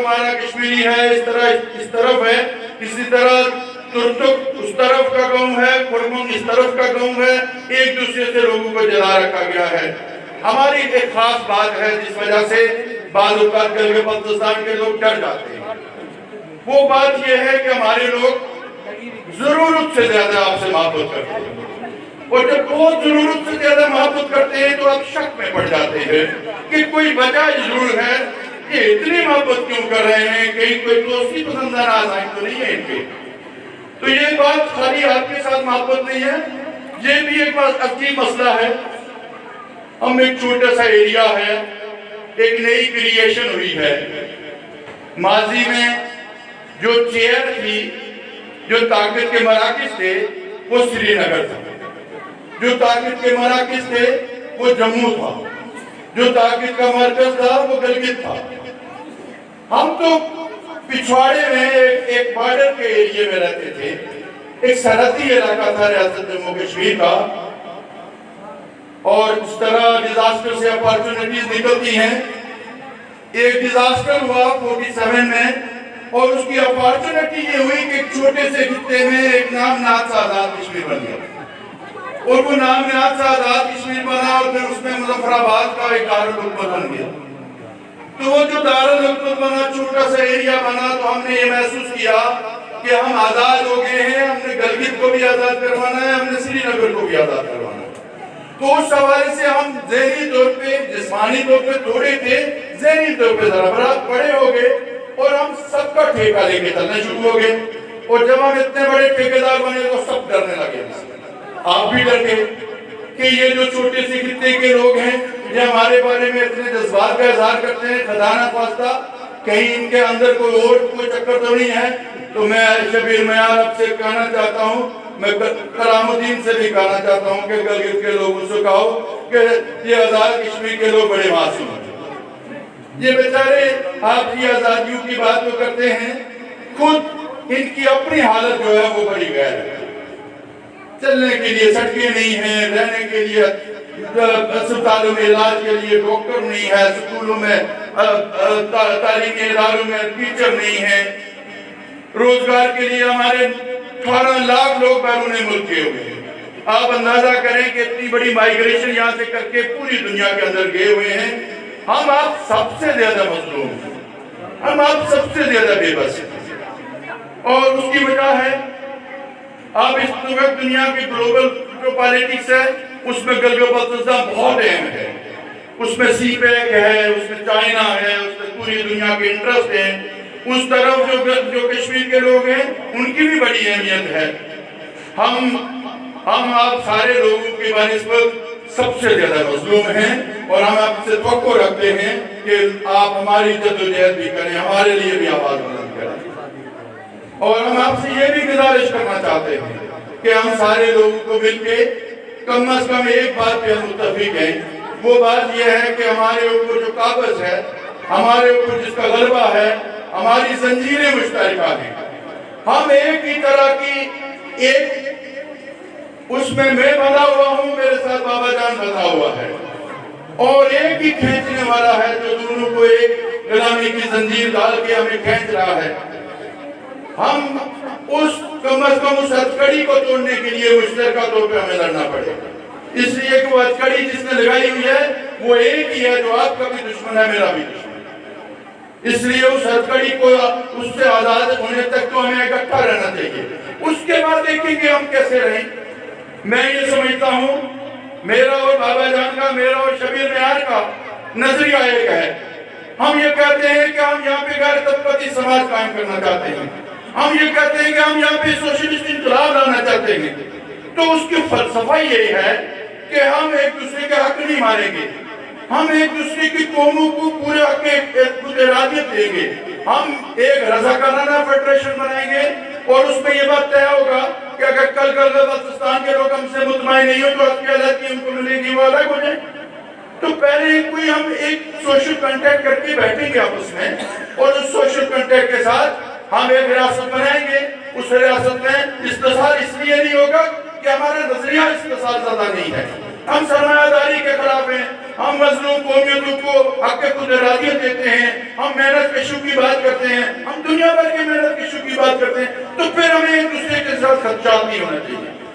ہمارا کشمیری ہے اس طرف ہے، اسی طرح ترتک اس طرف کا قوم ہے، کرمنگ اس طرف کا قوم ہے، ایک دوسرے سے لوگوں کو جلا رکھا گیا ہے۔ ہماری ایک خاص بات ہے جس وجہ سے بعض اوقات گلگت بلتستان کے لوگ ڈر جاتے ہیں، وہ بات یہ ہے کہ ہمارے لوگ ضرورت سے زیادہ آپ سے محبت کرتے ہیں، اور جب بہت ضرورت سے زیادہ محبت کرتے ہیں تو آپ شک میں پڑ جاتے ہیں کہ کوئی وجہ ضرور ہے، یہ اتنی محبت کیوں کر رہے ہیں، کہیں کوئی دوستی پسند ناراض آئیں تو نہیں ہے ان کے۔ تو یہ بات خالی آپ کے ساتھ محبت نہیں ہے، یہ بھی ایک عجیب مسئلہ ہے۔ ہم ایک چھوٹا سا ایریا ہے، ایک نئی کریشن ہوئی ہے۔ ماضی میں جو چیئر تھی، جو طاقت کے مراکز تھے، وہ سری نگر تھا، جو طاقت کے مراکز تھے وہ جموں تھا، جو طاقت کا مرکز تھا وہ گلگت تھا۔ ہم تو پچھواڑے میں ایک بارڈر کے ایریے میں رہتے تھے، ایک سرحدی علاقہ تھا ریاست جموں کشمیر کا، اور اس طرح ڈیزاسٹر سے اپارچونٹیز نکلتی ہیں۔ ایک ڈیزاسٹر ہوا 47 میں، اور اس کی اپارچونٹی یہ ہوئی کہ ایک چھوٹے سے خطے میں ایک نام نہاد سے آزاد کشمیر بن گیا، اور وہ نام نہاد سے آزاد کشمیر بنا، اور پھر اس میں مظفر آباد کا ایک دارالحکومت بن گیا۔ تو وہ جو دارالحکومت بنا، چھوٹا سا ایریا بنا، تو ہم نے یہ محسوس کیا کہ ہم آزاد ہو گئے ہیں، ہم نے گلگت کو بھی آزاد کروانا ہے، ہم نے سری نگر کو بھی آزاد کروانا ہے۔ تو اس حوالے سے ہم ذہنی طور پہ، جسمانی طور پہ تھوڑے تھے، ذہنی طور پہ ذرا برابر بڑے ہو گئے، اور ہم سب کا ٹھیکہ لے کے چلنا شروع ہو گئے۔ اور جب ہم اتنے بڑے ٹھیکیدار بنے تو سب ڈرنے لگے، آپ بھی ڈر گئے کہ یہ جو چھوٹے سے خطے کے لوگ ہیں، یہ ہمارے بارے میں اتنے جذبات کا اظہار کرتے ہیں، خدا نہ خواستہ کہیں ان کے اندر کوئی اور کوئی چکر تو نہیں ہے۔ تو میں شبیر میار اب سے کہنا چاہتا ہوں، میں کرام الدین سے بھی کہنا چاہتا ہوں کہ گلگت کے لوگوں سے کہو کہ یہ آزاد کشمیر کے لوگ بڑے معصوم ہیں۔ یہ بیچارے آپ کی آزادیوں کی بات تو کرتے ہیں، خود ان کی اپنی حالت جو ہے وہ بڑی غیر ہے۔ چلنے کے لیے سڑکیں نہیں ہیں، رہنے کے لیے اسپتالوں میں علاج کے لیے ڈاکٹر نہیں ہے، سکولوں میں تعلیمی اداروں میں ٹیچر نہیں ہے، روزگار کے لیے ہمارے 18 لاکھ لوگ بیرون ملک گئے ہوئے ہیں۔ آپ اندازہ کریں کہ اتنی بڑی مائیگریشن یہاں سے کر کے پوری دنیا کے اندر گئے ہوئے ہیں۔ ہم آپ سب سے زیادہ مظلوم ہیں، ہم آپ سب سے زیادہ بے بس ہیں، اور اس کی وجہ ہے آپ اس وقت دنیا کی گلوبل جو پالیٹکس ہے اس میں گلگت بلتستان بہت اہم ہے۔ اس میں سی پیک ہے، اس میں چائنا ہے، اس میں پوری دنیا کے انٹرسٹ ہیں۔ اس طرف جو کشمیر کے لوگ ہیں ان کی بھی بڑی اہمیت ہے۔ ہم آپ سارے لوگوں کی بنسبت سب سے زیادہ مظلوم ہیں، اور ہم آپ سے توقع رکھتے ہیں کہ آپ ہماری جدوجہد بھی کریں، ہمارے لیے بھی آواز بلند کریں۔ اور ہم آپ سے یہ بھی گزارش کرنا چاہتے ہیں کہ ہم سارے لوگوں کو مل کے کم از کم ایک بات پہ ہم متفق ہیں، وہ بات یہ ہے کہ ہمارے اوپر جو قابض ہے، ہمارے اوپر جس کا غلبہ ہے، ہماری زنجیریں مشترکہ ہیں۔ ہم ایک ہی طرح کی اس میں بندھا ہوا ہوں، میرے ساتھ بابا جان بندھا ہوا ہے، اور ایک ہی کھینچنے والا ہے جو دونوں کو ایک غلامی کی زنجیر ڈال کے ہمیں کھینچ رہا ہے۔ ہم کم از کم اس ہتھکڑی کو توڑنے کے لیے مشترکہ طور پہ ہمیں لڑنا پڑے، اس لیے کہ وہ ہتھکڑی جس نے لگائی ہوئی ہے وہ ایک ہی ہے، جو آپ کا بھی دشمن ہے، میرا بھی دشمن ہے۔ اس لیے اس ہتھکڑی کو اس سے آزاد ہونے تک تو ہمیں اکٹھا رہنا چاہیے، اس کے بعد دیکھیں گے ہم کیسے رہیں۔ میں یہ سمجھتا ہوں میرا اور بابا جان کا، میرا اور شبیر میار کا نظریہ ایک ہے۔ ہم یہ کہتے ہیں کہ ہم یہاں پہ غیر طبقاتی سماج قائم کرنا چاہتے ہیں، ہم یہ کہتے ہیں کہ ہم یہاں پہ سوشلسٹ انقلاب لانا چاہتے ہیں۔ تو اس کی فلسفہ یہ ہے کہ ہم ایک دوسرے کے حق نہیں مانیں گے، ہم ایک دوسرے کی قوموں کو پورے حق ارادیت دیں گے، ہم ایک رضاکارانہ فیڈریشن بنائیں گے، اور اس میں یہ بات طے ہوگا کہ اگر کل گلگت بلتستان کے لوگ ہم سے مطمئن نہیں ہو تو حق کی علیحدگی ان کو ملے گی، وہ الگ ہو جائیں۔ تو پہلے کوئی ہم ایک سوشل کنٹیکٹ کر کے بیٹھیں گے آپس میں، اور اس سوشل کنٹیکٹ کے ساتھ ہم ایک ریاست بنائیں گے۔ اس ریاست میں استحصال اس لیے نہیں ہوگا کہ ہمارا نظریہ استحصال زدہ نہیں ہے، ہم سرمایہ داری کے خلاف ہیں، ہم مظلوم قومیتوں کو حق خود ارادیت دیتے ہیں، ہم محنت کشوں کی بات کرتے ہیں، ہم دنیا بھر کے محنت کشوں کی بات کرتے ہیں، تو پھر ہمیں ایک دوسرے کے ساتھ خدشات نہیں ہونا چاہیے۔